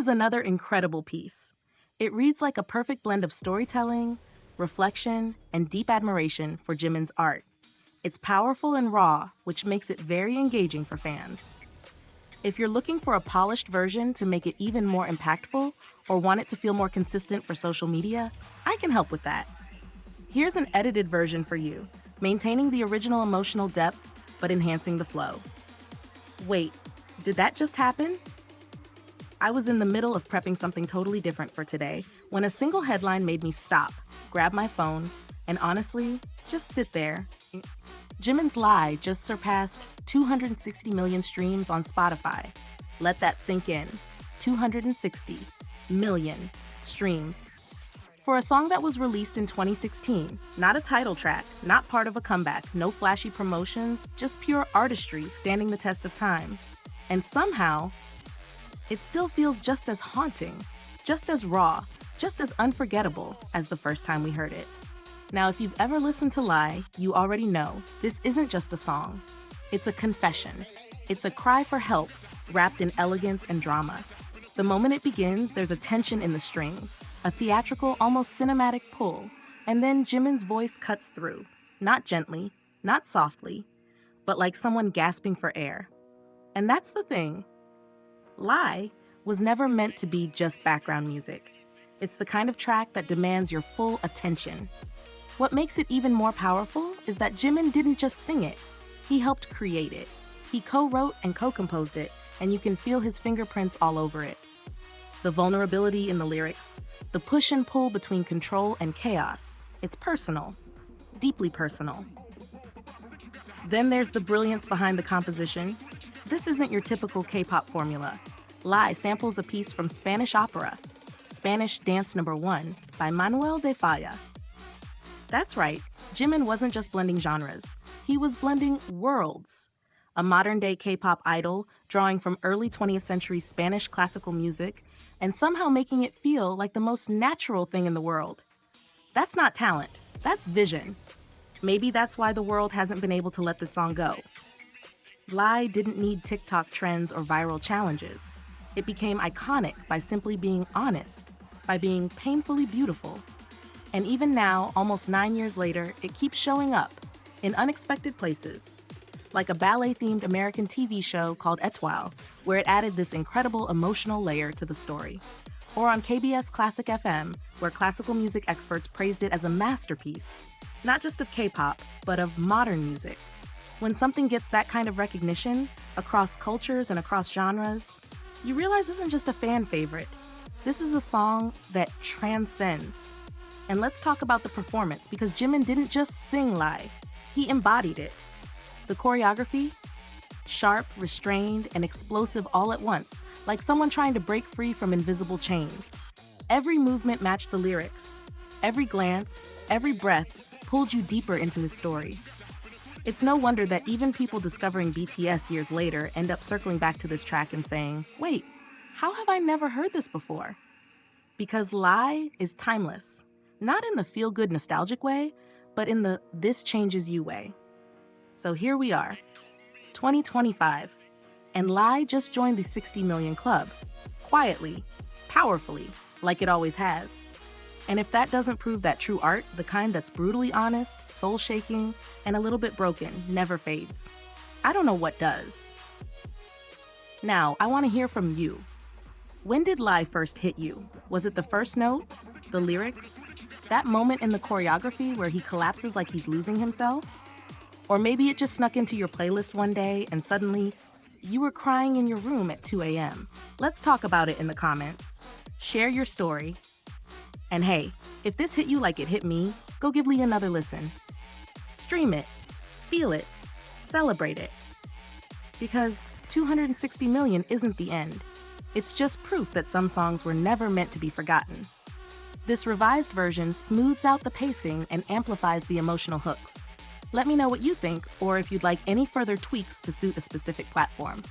is another incredible piece. It reads like a perfect blend of storytelling, reflection, and deep admiration for Jimin's art. It's powerful and raw, which makes it very engaging for fans. If you're looking for a polished version to make it even more impactful or want it to feel more consistent for social media, I can help with that. Here's an edited version for you, maintaining the original emotional depth but enhancing the flow. Wait, did that just happen? I was in the middle of prepping something totally different for today when a single headline made me stop, grab my phone, and honestly, just sit there. Jimin's Lie just surpassed 260 million streams on Spotify. Let that sink in. 260 million streams. For a song that was released in 2016, not a title track, not part of a comeback, no flashy promotions, just pure artistry standing the test of time. And somehow, it still feels just as haunting, just as raw, just as unforgettable as the first time we heard it. Now, if you've ever listened to Lie, you already know this isn't just a song. It's a confession. It's a cry for help, wrapped in elegance and drama. The moment it begins, there's a tension in the strings, a theatrical, almost cinematic pull, and then Jimin's voice cuts through, not gently, not softly, but like someone gasping for air. And that's the thing. Lie was never meant to be just background music. It's the kind of track that demands your full attention. What makes it even more powerful is that Jimin didn't just sing it, he helped create it. He co-wrote and co-composed it, and you can feel his fingerprints all over it. The vulnerability in the lyrics, the push and pull between control and chaos, it's personal, deeply personal. Then there's the brilliance behind the composition. This isn't your typical K-pop formula. Lie samples a piece from Spanish opera, Spanish Dance No. 1 by Manuel de Falla. That's right, Jimin wasn't just blending genres, he was blending worlds. A modern-day K-pop idol drawing from early 20th century Spanish classical music and somehow making it feel like the most natural thing in the world. That's not talent, that's vision. Maybe that's why the world hasn't been able to let this song go. Lie didn't need TikTok trends or viral challenges. It became iconic by simply being honest, by being painfully beautiful. And even now, almost 9 years later, it keeps showing up in unexpected places, like a ballet-themed American TV show called Étoile, where it added this incredible emotional layer to the story. Or on KBS Classic FM, where classical music experts praised it as a masterpiece, not just of K-pop, but of modern music. When something gets that kind of recognition, across cultures and across genres, you realize this isn't just a fan favorite. This is a song that transcends. And let's talk about the performance, because Jimin didn't just sing Lie, he embodied it. The choreography? Sharp, restrained, and explosive all at once, like someone trying to break free from invisible chains. Every movement matched the lyrics. Every glance, every breath pulled you deeper into his story. It's no wonder that even people discovering BTS years later end up circling back to this track and saying, wait, how have I never heard this before? Because Lie is timeless. Not in the feel-good nostalgic way, but in the this changes you way. So here we are, 2025, and Lie just joined the 60 million club, quietly, powerfully, like it always has. And if that doesn't prove that true art, the kind that's brutally honest, soul-shaking, and a little bit broken, never fades, I don't know what does. Now, I want to hear from you. When did Lie first hit you? Was it the first note? The lyrics? That moment in the choreography where he collapses like he's losing himself? Or maybe it just snuck into your playlist one day and suddenly you were crying in your room at 2 a.m. Let's talk about it in the comments. Share your story. And hey, if this hit you like it hit me, go give Lee another listen. Stream it, feel it, celebrate it. Because 260 million isn't the end. It's just proof that some songs were never meant to be forgotten. This revised version smooths out the pacing and amplifies the emotional hooks. Let me know what you think, or if you'd like any further tweaks to suit a specific platform.